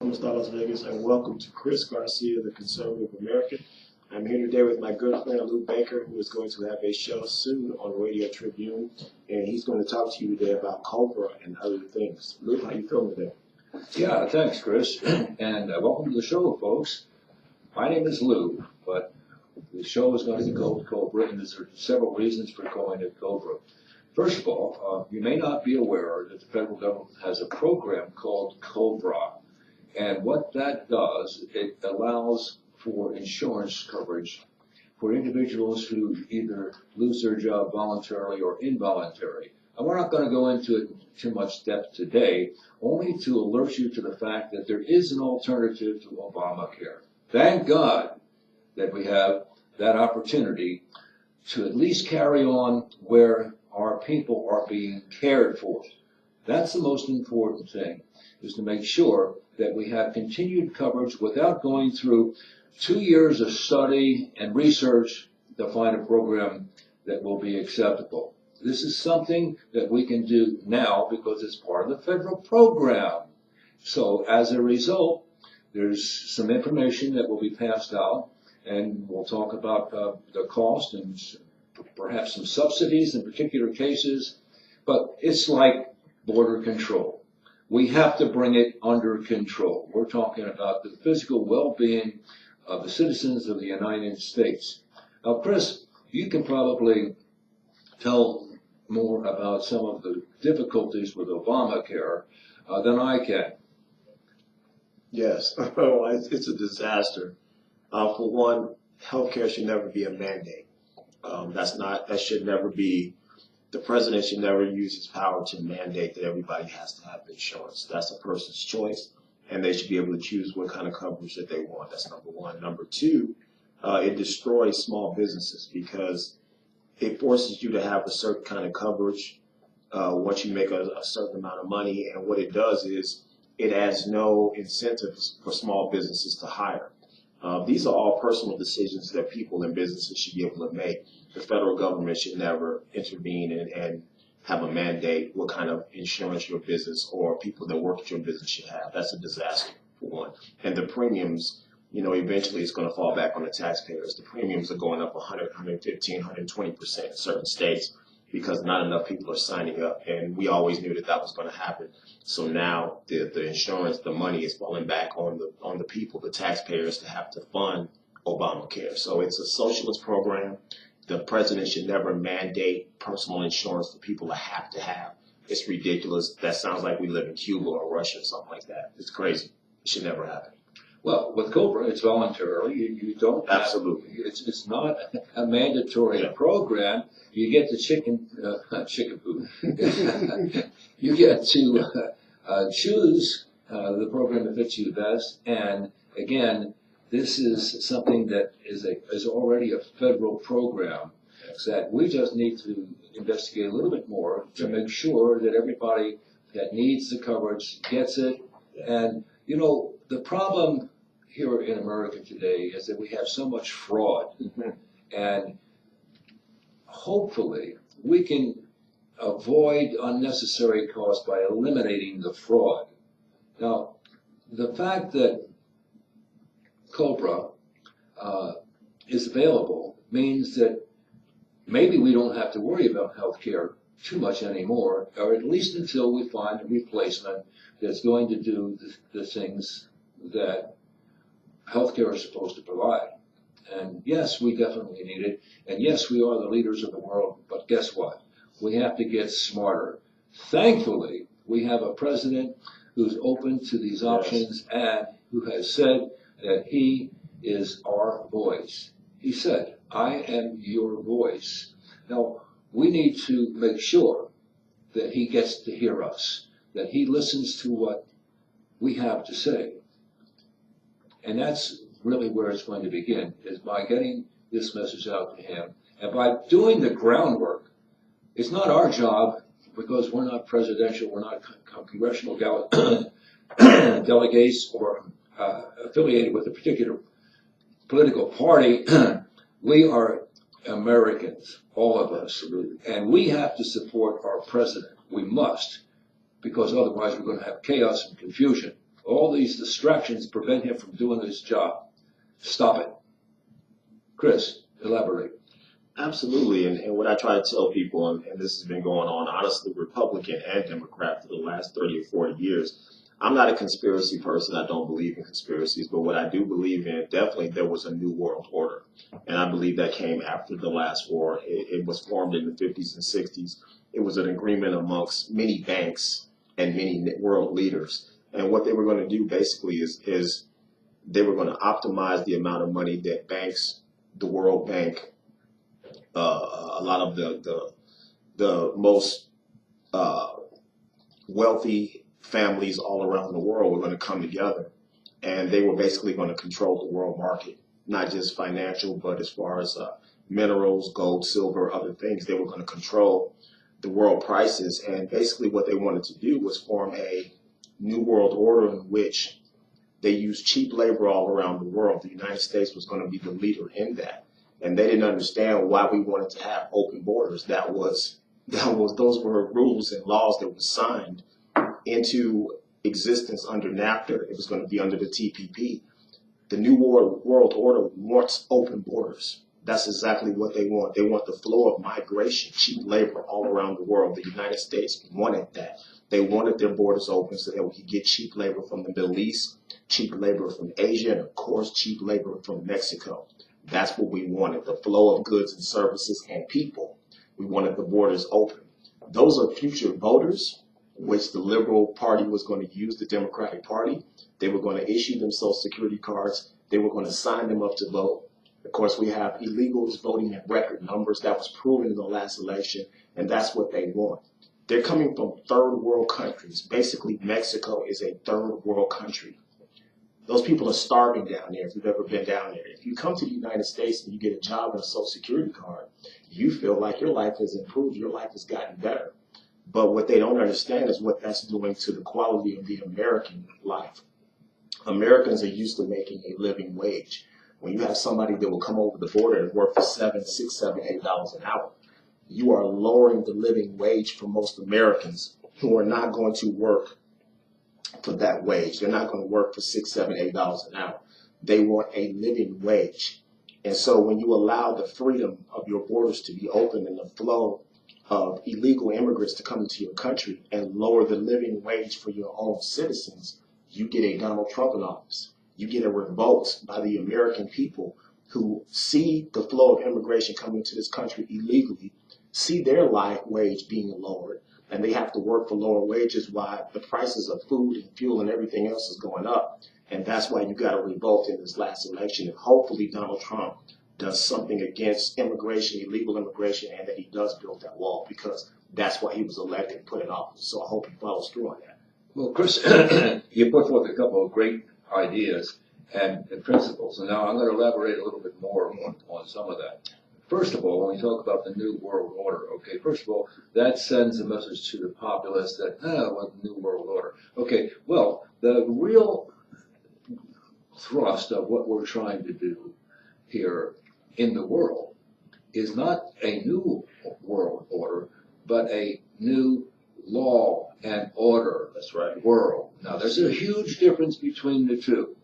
Las Vegas, and welcome to Chris Garcia, the Conservative American. I'm here today with my good friend Blu Baker, who is going to have a show soon on Radio Tribune, and he's going to talk to you today about Cobra and other things. Blu, how you feeling today? Yeah, thanks, Chris, and welcome to the show, folks. My name is Lou, but the show is going to be called Cobra, and there's several reasons for calling it Cobra. First of all, you may not be aware that the federal government has a program called Cobra. And what that does, it allows for insurance coverage for individuals who either lose their job voluntarily or involuntarily. And we're not going to go into it in too much depth today, only to alert you to the fact that there is an alternative to Obamacare. Thank God that we have that opportunity to at least carry on where our people are being cared for. That's the most important thing, is to make sure that we have continued coverage without going through 2 years of study and research to find a program that will be acceptable. This is something that we can do now because it's part of the federal program. So as a result, there's some information that will be passed out, and we'll talk about the cost and perhaps some subsidies in particular cases, but it's like border control. We have to bring it under control. We're talking about the physical well-being of the citizens of the United States. Now, Chris, you can probably tell more about some of the difficulties with Obamacare than I can. Yes, it's a disaster. For one, healthcare should never be a mandate. That should never be. The president should never use his power to mandate that everybody has to have insurance. That's a person's choice, and they should be able to choose what kind of coverage that they want. That's number one. Number two, it destroys small businesses because it forces you to have a certain kind of coverage once you make a certain amount of money, and what it does is it adds no incentives for small businesses to hire. These are all personal decisions that people and businesses should be able to make. The federal government should never intervene and have a mandate what kind of insurance your business or people that work at your business should have. That's a disaster, for one. And the premiums, eventually it's going to fall back on the taxpayers. The premiums are going up 100, 115, 120% in certain states because not enough people are signing up. And we always knew that was going to happen. So now the insurance, the money is falling back on the people, the taxpayers, to have to fund Obamacare. So it's a socialist program. The president should never mandate personal insurance for people to have to have. It's ridiculous. That sounds like we live in Cuba or Russia or something like that. It's crazy. It should never happen. Well, with Cobra, it's voluntarily. You don't have, absolutely. It's not a mandatory program. You get the chicken food. You get to choose the program that fits you best. And again, this is something that is already a federal program that we just need to investigate a little bit more to make sure that everybody that needs the coverage gets it. And, the problem here in America today is that we have so much fraud. And hopefully we can avoid unnecessary costs by eliminating the fraud. Now, the fact that Cobra is available means that maybe we don't have to worry about health care too much anymore, or at least until we find a replacement that's going to do the things that healthcare is supposed to provide. And yes, we definitely need it. And yes, we are the leaders of the world. But guess what? We have to get smarter. Thankfully, we have a president who's open to these options and who has said that he is our voice. He said, I am your voice. Now, we need to make sure that he gets to hear us, that he listens to what we have to say. And that's really where it's going to begin, is by getting this message out to him. And by doing the groundwork, it's not our job, because we're not presidential, we're not congressional delegates or affiliated with a particular political party. We are Americans, all of us. And we have to support our president. We must, because otherwise we're going to have chaos and confusion. all these distractions prevent him from doing his job. Stop it. Chris, elaborate. Absolutely, and what I try to tell people, and this has been going on, honestly, Republican and Democrat for the last 30 or 40 years, I'm not a conspiracy person. I don't believe in conspiracies, but what I do believe in, definitely there was a new world order, and I believe that came after the last war. It was formed in the 50s and 60s. It was an agreement amongst many banks and many world leaders, and what they were going to do basically is they were going to optimize the amount of money that banks, the World Bank, a lot of the most wealthy families all around the world were going to come together, and they were basically going to control the world market, not just financial, but as far as minerals, gold, silver, other things. They were going to control the world prices, and basically what they wanted to do was form a new world order in which they used cheap labor all around the world. The United States was going to be the leader in that. And they didn't understand why we wanted to have open borders. Those were rules and laws that were signed into existence under NAFTA. It was going to be under the TPP. The New World Order wants open borders. That's exactly what they want. They want the flow of migration, cheap labor all around the world. The United States wanted that. They wanted their borders open so that we could get cheap labor from the Middle East, cheap labor from Asia, and of course, cheap labor from Mexico. That's what we wanted, the flow of goods and services and people. We wanted the borders open. Those are future voters, which the Liberal Party was going to use, the Democratic Party. They were going to issue them Social Security cards. They were going to sign them up to vote. Of course, we have illegals voting at record numbers. That was proven in the last election, and that's what they want. They're coming from third world countries. Basically, Mexico is a third world country. Those people are starving down there if you've ever been down there. If you come to the United States and you get a job and a Social Security card, you feel like your life has improved, your life has gotten better. But what they don't understand is what that's doing to the quality of the American life. Americans are used to making a living wage. When you have somebody that will come over the border and work for $7, $6, $7, $8 an hour, you are lowering the living wage for most Americans who are not going to work for that wage. They're not going to work for $6, $7, $8 an hour. They want a living wage. And so when you allow the freedom of your borders to be open and the flow of illegal immigrants to come into your country and lower the living wage for your own citizens, you get a Donald Trump in office. You get a revolt by the American people who see the flow of immigration coming into this country illegally, see their life wage being lowered, and they have to work for lower wages while the prices of food and fuel and everything else is going up. And that's why you got a revolt in this last election. And hopefully Donald Trump does something against immigration, illegal immigration, and that he does build that wall, because that's why he was elected and put in office. So I hope he follows through on that. Well, Chris, you put forth a couple of great ideas and principles. And now I'm going to elaborate a little bit more on some of that. First of all, when we talk about the New World Order, okay, first of all, that sends a message to the populace that, what the New World Order? Okay, well, the real thrust of what we're trying to do here in the world is not a new world order, but a new law and order. That's right. World. Now, there's a huge difference between the two.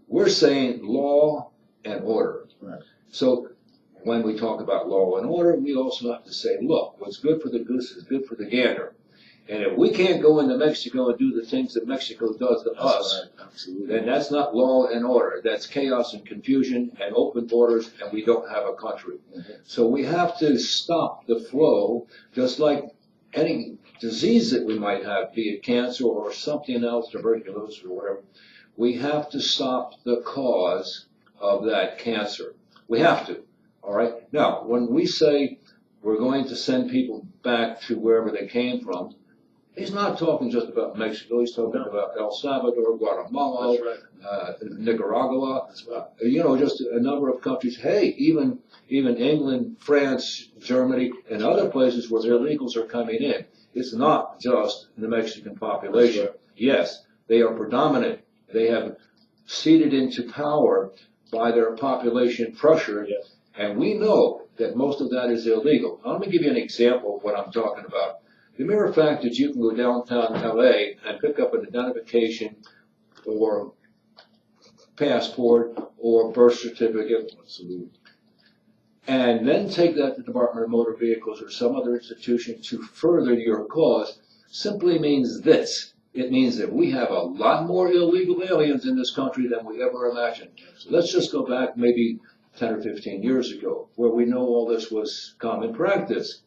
We're saying law and order. Right. So when we talk about law and order, we also have to say, look, what's good for the goose is good for the gander. And if we can't go into Mexico and do the things that Mexico does to us, right. then that's not law and order. That's chaos and confusion and open borders, and we don't have a country. Mm-hmm. So we have to stop the flow, just like any disease that we might have, be it cancer or something else, tuberculosis or whatever. We have to stop the cause of that cancer. We have to. All right. Now, when we say we're going to send people back to wherever they came from, he's not talking just about Mexico. He's talking about El Salvador, Guatemala, Nicaragua. That's right. Just a number of countries. Hey, even England, France, Germany, and other places where illegals are coming in. It's not just the Mexican population. Right. Yes, they are predominant. They have seeded into power by their population pressure. Yes. And we know that most of that is illegal. Now, let me give you an example of what I'm talking about. The mere fact that you can go downtown LA and pick up an identification or passport or birth certificate. Absolutely. And then take that to the Department of Motor Vehicles or some other institution to further your cause simply means this. It means that we have a lot more illegal aliens in this country than we ever imagined. So let's just go back maybe 10 or 15 years ago, where we know all this was common practice.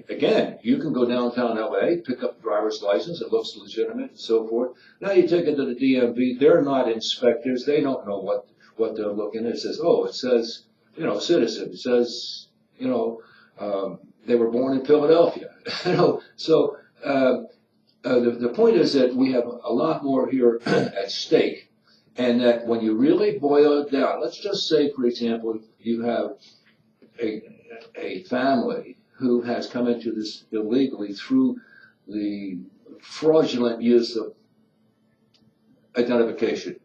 Again, you can go downtown LA, pick up a driver's license, it looks legitimate and so forth. Now you take it to the DMV, they're not inspectors, they don't know what they're looking at. It says, oh, it says, citizen. It says, they were born in Philadelphia. So the point is that we have a lot more here at stake, and that when you really boil it down, let's just say, for example, you have a family who has come into this illegally through the fraudulent use of identification.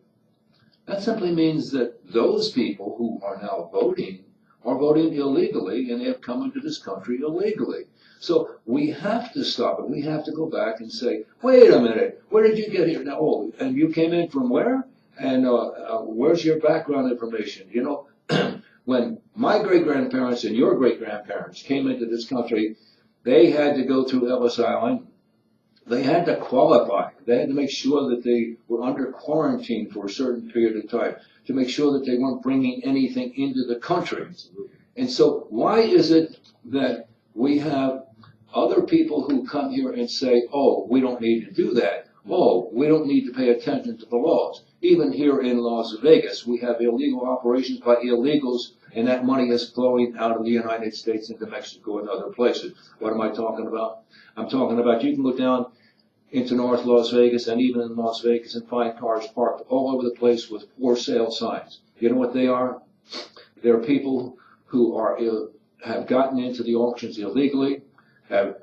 That simply means that those people who are now voting are voting illegally, and they have come into this country illegally. So we have to stop it. We have to go back and say, wait a minute, where did you get here? Now, oh, and you came in from where? And where's your background information? When my great-grandparents and your great-grandparents came into this country, they had to go through Ellis Island. They had to qualify. They had to make sure that they were under quarantine for a certain period of time to make sure that they weren't bringing anything into the country. And so why is it that we have other people who come here and say, oh, we don't need to do that. Oh, we don't need to pay attention to the laws. Even here in Las Vegas, we have illegal operations by illegals, and that money is flowing out of the United States into Mexico and other places. What am I talking about? I'm talking about you can go down into North Las Vegas and even in Las Vegas and find cars parked all over the place with for sale signs. You know what they are? They're people who have gotten into the auctions illegally, have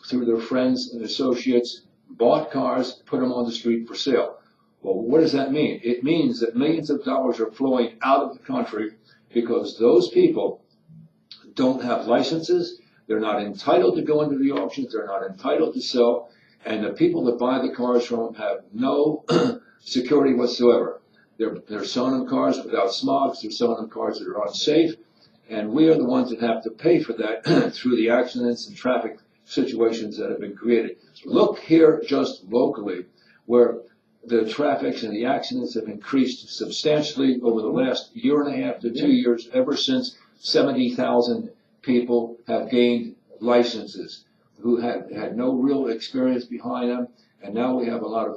through their friends and associates bought cars, put them on the street for sale. Well, what does that mean? It means that millions of dollars are flowing out of the country because those people don't have licenses, they're not entitled to go into the auctions, they're not entitled to sell, and the people that buy the cars from them have no security whatsoever. They're selling them cars without smogs, they're selling them cars that are unsafe, and we are the ones that have to pay for that through the accidents and traffic situations that have been created. Look here just locally where the traffic and the accidents have increased substantially over the last year and a half to 2 years, ever since 70,000 people have gained licenses who had no real experience behind them, and now we have a lot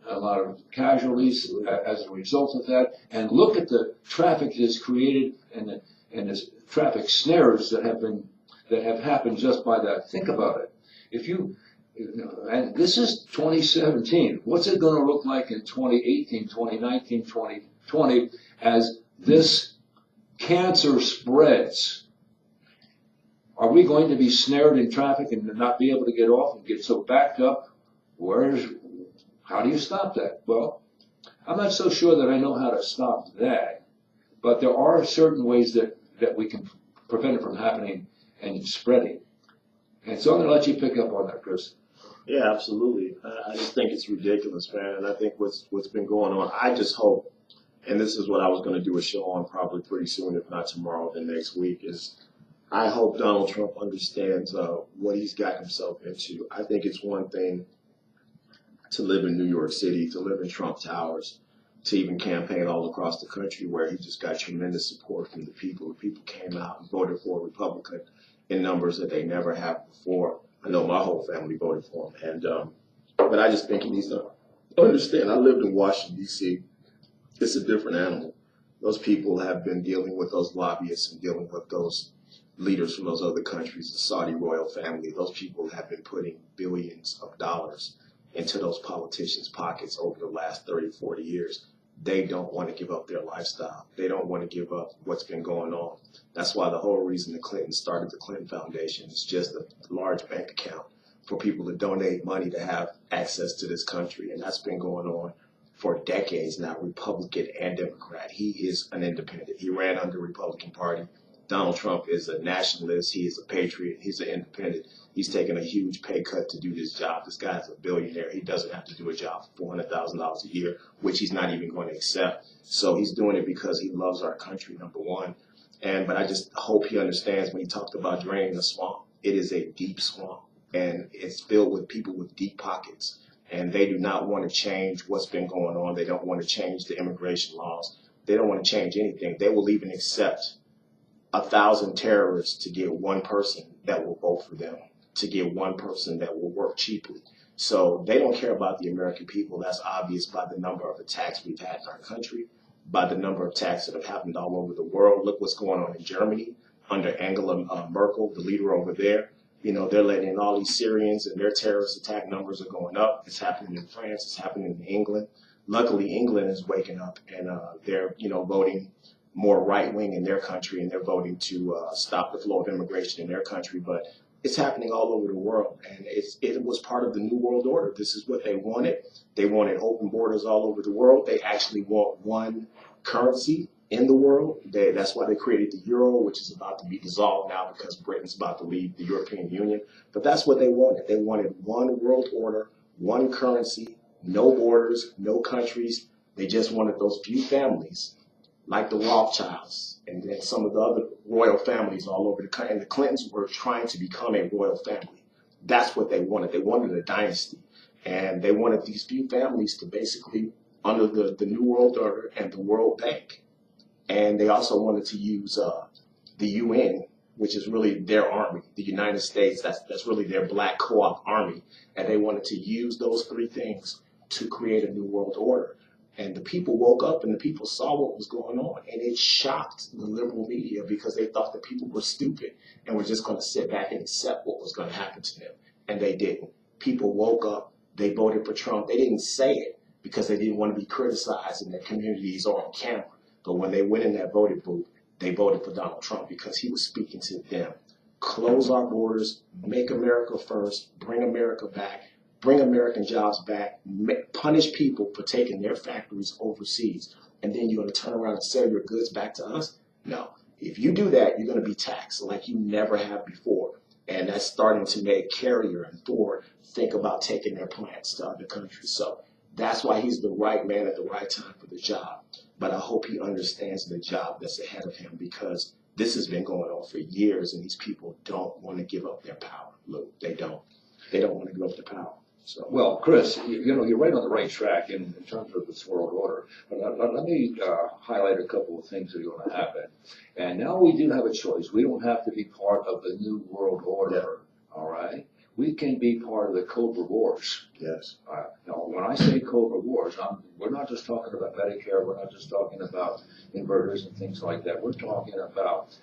of casualties as a result of that. And look at the traffic that is created and the traffic snares that have happened just by that. Think about it. And this is 2017. What's it going to look like in 2018, 2019, 2020 as this cancer spreads? Are we going to be snared in traffic and not be able to get off and get so backed up? How do you stop that? Well, I'm not so sure that I know how to stop that, but there are certain ways that we can prevent it from happening and spreading. And so I'm going to let you pick up on that, Chris. Yeah, absolutely. I just think it's ridiculous, man. And I think what's been going on, I just hope, and this is what I was going to do a show on probably pretty soon, if not tomorrow, then next week, is I hope Donald Trump understands what he's got himself into. I think it's one thing to live in New York City, to live in Trump Towers, to even campaign all across the country where he just got tremendous support from the people. The people came out and voted for a Republican in numbers that they never have before. I know my whole family voted for him. And but I just think he needs to understand. I lived in Washington, D.C. It's a different animal. Those people have been dealing with those lobbyists and dealing with those leaders from those other countries, the Saudi royal family. Those people have been putting billions of dollars into those politicians' pockets over the last 30, 40 years. They don't want to give up their lifestyle. They don't want to give up what's been going on. That's why the whole reason the Clintons started the Clinton Foundation is just a large bank account for people to donate money to have access to this country. And that's been going on for decades now, Republican and Democrat. He is an independent. He ran under the Republican Party. Donald Trump is a nationalist. He is a patriot. He's an independent. He's taking a huge pay cut to do this job. This guy's a billionaire. He doesn't have to do a job for $400,000 a year, which he's not even going to accept. So he's doing it because he loves our country, number one. But I just hope he understands when he talked about draining the swamp, it is a deep swamp, and it's filled with people with deep pockets. And they do not want to change what's been going on. They don't want to change the immigration laws. They don't want to change anything. They will even accept 1,000 terrorists to get one person that will vote for them, to get one person that will work cheaply. So they don't care about the American people. That's obvious by the number of attacks we've had in our country, by the number of attacks that have happened all over the world. Look what's going on in Germany under Angela Merkel, the leader over there. You know, they're letting in all these Syrians, and their terrorist attack numbers are going up. It's happening in France. It's happening in England. Luckily, England is waking up, and they're, voting more right-wing in their country, and they're voting to stop the flow of immigration in their country. But it's happening all over the world, and it was part of the New World Order. This is what they wanted. They wanted open borders all over the world. They actually want one currency in the world. That's why they created the euro, which is about to be dissolved now because Britain's about to leave the European Union. But that's what they wanted. They wanted one world order, one currency, no borders, no countries. They just wanted those few families, like the Rothschilds and then some of the other royal families all over the country. And the Clintons were trying to become a royal family. That's what they wanted. They wanted a dynasty. And they wanted these few families to basically, under the New World Order and the World Bank. And they also wanted to use the UN, which is really their army, the United States. That's really their black co-op army. And they wanted to use those three things to create a new world order. And the people woke up and the people saw what was going on. And it shocked the liberal media because they thought the people were stupid and were just going to sit back and accept what was going to happen to them. And they didn't. People woke up. They voted for Trump. They didn't say it because they didn't want to be criticized in their communities or on camera. But when they went in that voting booth, they voted for Donald Trump because he was speaking to them. Close our borders, make America first, bring America back, bring American jobs back, punish people for taking their factories overseas, and then you're going to turn around and sell your goods back to us? No. If you do that, you're going to be taxed like you never have before. And that's starting to make Carrier and Ford think about taking their plants to other countries. So that's why he's the right man at the right time for the job. But I hope he understands the job that's ahead of him because this has been going on for years and these people don't want to give up their power. Look, they don't. They don't want to give up their power. So. Well, Chris, you're right on the right track in terms of this world order. But let me highlight a couple of things that are going to happen. And now we do have a choice. We don't have to be part of the new world order, all right? We can be part of the Cobra Wars. Yes. Now, when I say Cobra Wars, we're not just talking about Medicare. We're not just talking about inverters and things like that. We're talking about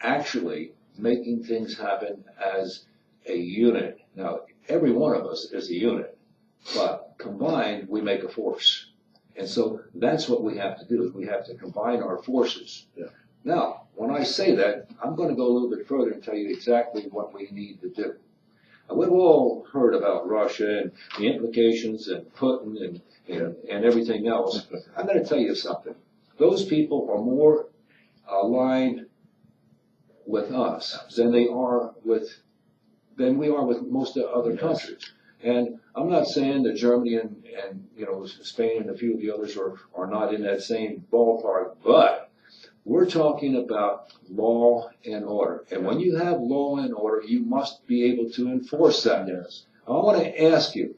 actually making things happen as a unit. Now, every one of us is a unit, but combined, we make a force. And so that's what we have to do, is we have to combine our forces. Yeah. Now, when I say that, I'm going to go a little bit further and tell you exactly what we need to do. We've all heard about Russia and the implications and Putin and everything else. I'm going to tell you something. Those people are more aligned with us than we are with most of the other countries. And I'm not saying that Germany and Spain and a few of the others are not in that same ballpark, but we're talking about law and order. And when you have law and order, you must be able to enforce that. Yes. I want to ask you,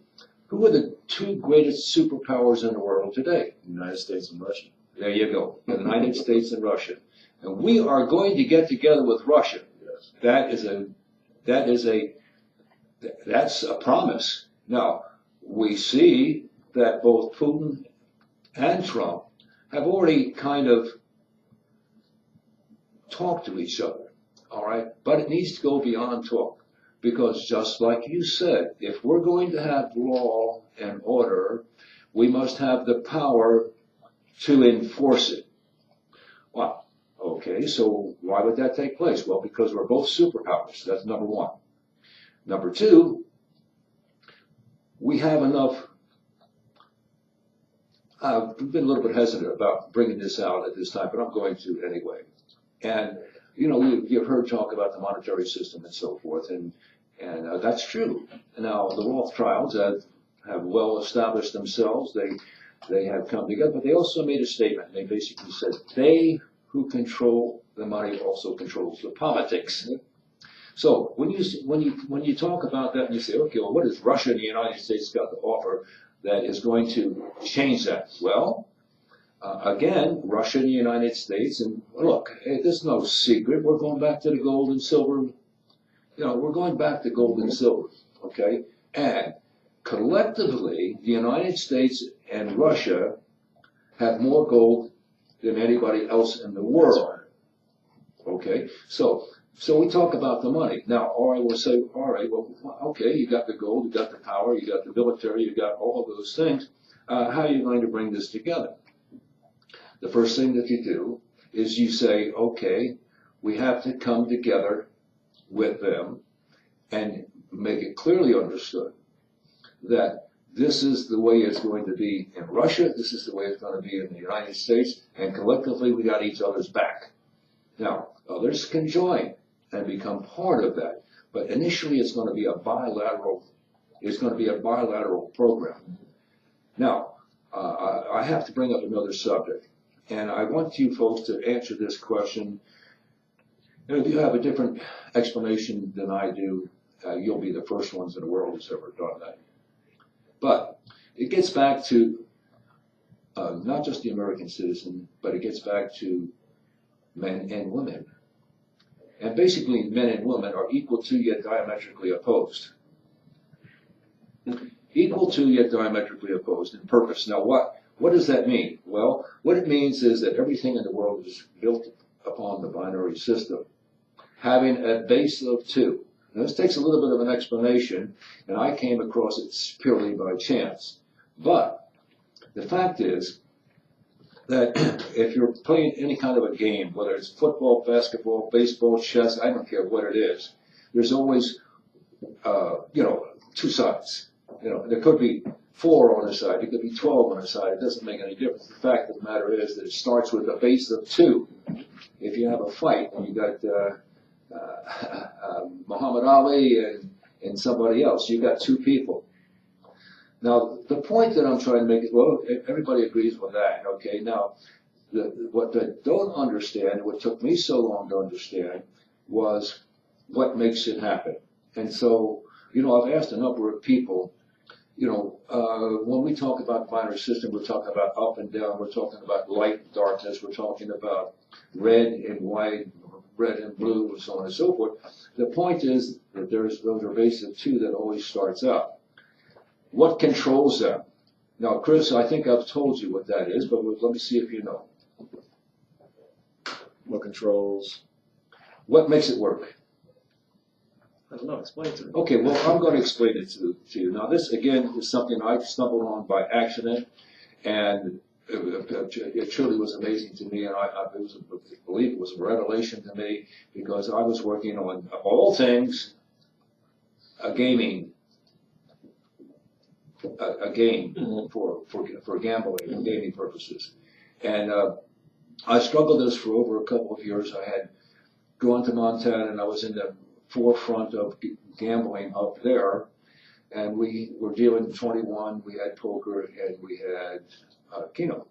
who are the two greatest superpowers in the world today? The United States and Russia. There you go. The United States and Russia. And we are going to get together with Russia. Yes. That's a promise. Now, we see that both Putin and Trump have already kind of talked to each other, all right? But it needs to go beyond talk, because just like you said, if we're going to have law and order, we must have the power to enforce it. Well, okay, so why would that take place? Well, because we're both superpowers. That's number one. Number two, we have enough. I've been a little bit hesitant about bringing this out at this time, but I'm going to anyway. And you've heard talk about the monetary system and so forth, and that's true. Now, the Rothschilds have well established themselves. They have come together, but they also made a statement. They basically said, they who control the money also controls the politics. So when you talk about that and you say, okay, well, what has Russia and the United States got to offer that is going to change that? Well, again, Russia and the United States, and look, there's no secret. We're going back to the gold and silver. We're going back to gold and silver, okay? And collectively, the United States and Russia have more gold than anybody else in the world, okay? So we talk about the money. Now, or I will say, all right, well, okay, you got the gold, you got the power, you got the military, you got all of those things. How are you going to bring this together? The first thing that you do is you say, okay, we have to come together with them and make it clearly understood that this is the way it's going to be in Russia, this is the way it's going to be in the United States, and collectively we got each other's back. Now, others can join and become part of that, but initially it's going to be a bilateral program. Now, I have to bring up another subject, and I want you folks to answer this question. And if you have a different explanation than I do, you'll be the first ones in the world who's ever done that. But it gets back to not just the American citizen, but it gets back to men and women. And basically, men and women are equal to yet diametrically opposed. Equal to yet diametrically opposed in purpose. Now, what does that mean? Well, what it means is that everything in the world is built upon the binary system, having a base of 2. Now, this takes a little bit of an explanation, and I came across it purely by chance. But the fact is that if you're playing any kind of a game, whether it's football, basketball, baseball, chess, I don't care what it is, there's always, 2 sides. There could be 4 on a side, there could be 12 on a side. It doesn't make any difference. The fact of the matter is that it starts with a base of 2. If you have a fight and you got Muhammad Ali and somebody else, you got 2 people. Now, the point that I'm trying to make is, well, everybody agrees with that, okay? Now, what they don't understand, what took me so long to understand, was what makes it happen. And so, I've asked a number of people, when we talk about binary system, we're talking about up and down, we're talking about light and darkness, we're talking about red and white, red and blue, and so on and so forth. The point is that those are base of 2 that always starts out. What controls them? Now, Chris, I think I've told you what that is, but let me see if you know. What controls? What makes it work? I don't know. Explain it to me. Okay, well, I'm going to explain it to you. Now, this, again, is something I stumbled on by accident, and it truly was amazing to me, and I believe it was a revelation to me, because I was working on, of all things, a game for gambling and gaming purposes. And I struggled this for over a couple of years. I had gone to Montana, and I was in the forefront of gambling up there, and we were dealing 21. We had poker and we had Keno.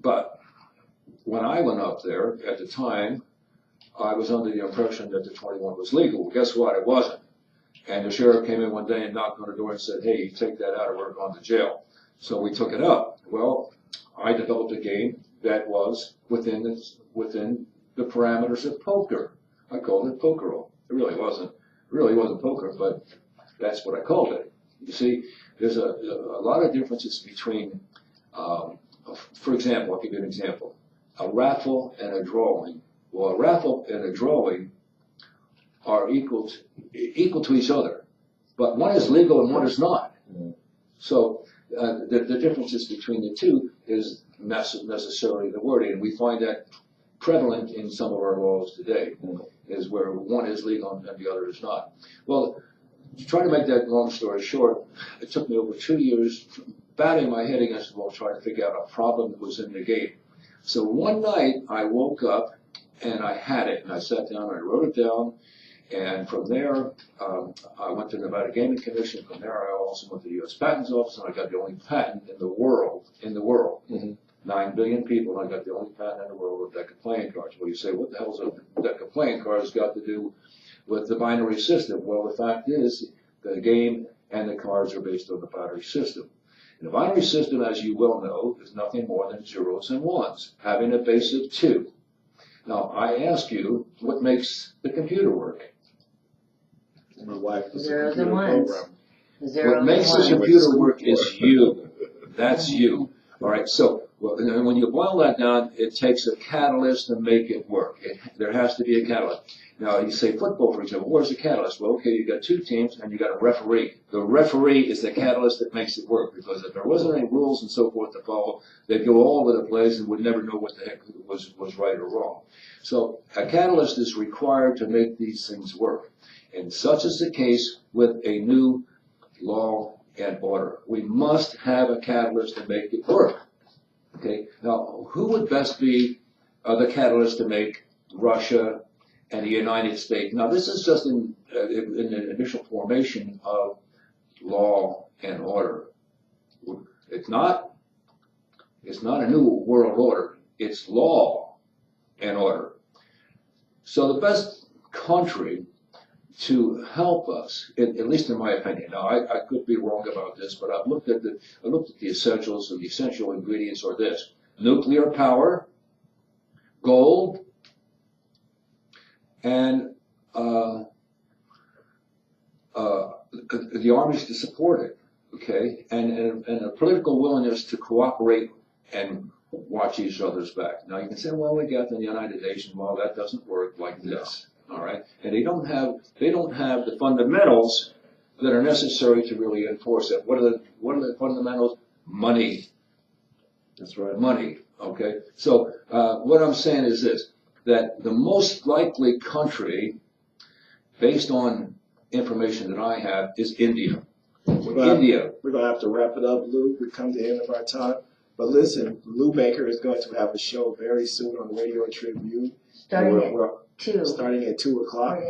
But when I went up there at the time, I was under the impression that the 21 was legal. Well, guess what? It wasn't. And the sheriff came in one day and knocked on the door and said, "Hey, you take that out or we're going to jail." So we took it up. Well, I developed a game that was within the parameters of poker. I called it poker roll. It really wasn't poker, but that's what I called it. You see, there's a lot of differences between, for example, I'll give you an example. A raffle and a drawing. Well, a raffle and a drawing are equal to each other, but one is legal and one is not. So the differences between the two is necessarily the wording, and we find that prevalent in some of our laws today, is where one is legal and the other is not. Well, to try to make that long story short, it took me over 2 years batting my head against the wall trying to figure out a problem that was in the game. So one night I woke up and I had it, and I sat down and I wrote it down, and from there, I went to the Nevada Gaming Commission. From there, I also went to the U.S. Patents Office, and I got the only patent in the world, Mm-hmm. 9 billion people, and I got the only patent in the world with deck of playing cards. Well, you say, what the hell's a deck of playing cards got to do with the binary system? Well, the fact is, the game and the cards are based on the binary system. And the binary system, as you well know, is nothing more than zeros and ones, having a base of 2. Now, I ask you, what makes the computer work? My wife was a Zeros computer and ones. programmer. What makes the computer work is you. That's you. All right, so when you boil that down, it takes a catalyst to make it work. There has to be a catalyst. Now, you say football, for example. What is the catalyst? Well, okay, you got 2 teams and you got a referee. The referee is the catalyst that makes it work, because if there wasn't any rules and so forth to follow, they'd go all over the place and would never know what the heck was right or wrong. So a catalyst is required to make these things work. And such is the case with a new law and order. We must have a catalyst to make it work. Okay. Now, who would best be the catalyst to make Russia and the United States? Now, this is just in the initial formation of law and order. It's not a new world order. It's law and order. So the best country to help us, at least in my opinion. Now, I could be wrong about this, but I've looked at the essentials, and the essential ingredients are this: nuclear power, gold, and the armies to support it. Okay, and a political willingness to cooperate and watch each other's back. Now, you can say, well, we got the United Nations. Well, that doesn't work like this. All right, and they don't have the fundamentals that are necessary to really enforce it. What are the fundamentals? Money. That's right. Money. Okay. So what I'm saying is this: that the most likely country, based on information that I have, is India. India. We're going to have to wrap it up, Lou. We've come to the end of our time. But listen, Blu Laker is going to have a show very soon on Radio Tribune. Starting at 2 o'clock.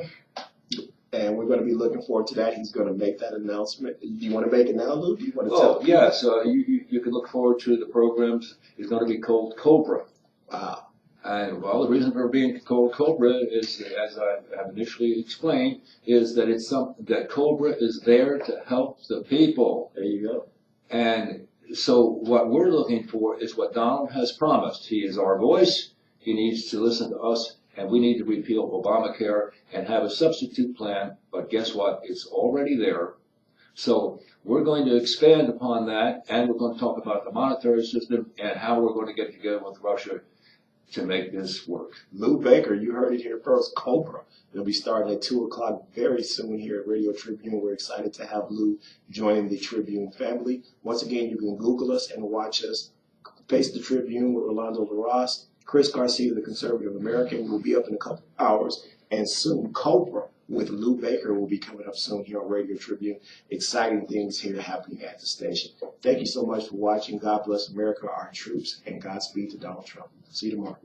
And we're going to be looking forward to that. He's going to make that announcement. Do you want to make it now, Lou? Do you want to tell people? Yes. You can look forward to the programs. It's going to be called Cobra. Wow. And, well, the reason for being called Cobra is, as I have initially explained, is that it's something that Cobra is there to help the people. There you go. And so what we're looking for is what Donald has promised. He is our voice. He needs to listen to us, and we need to repeal Obamacare and have a substitute plan. But guess what? It's already there. So we're going to expand upon that, and we're going to talk about the monetary system and how we're going to get together with Russia to make this work. Lou Laker, you heard it here first. Cobra. It'll be starting at 2 o'clock very soon here at Radio Tribune. We're excited to have Lou joining the Tribune family. Once again, you can Google us and watch us. Face the Tribune with Orlando LaRosse. Chris Garcia, the Conservative American, will be up in a couple of hours. And soon, Cobra with Lou Laker will be coming up soon here on Radio Tribune. Exciting things here happening at the station. Thank you so much for watching. God bless America, our troops, and Godspeed to Donald Trump. See you tomorrow.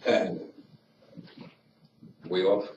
And we off.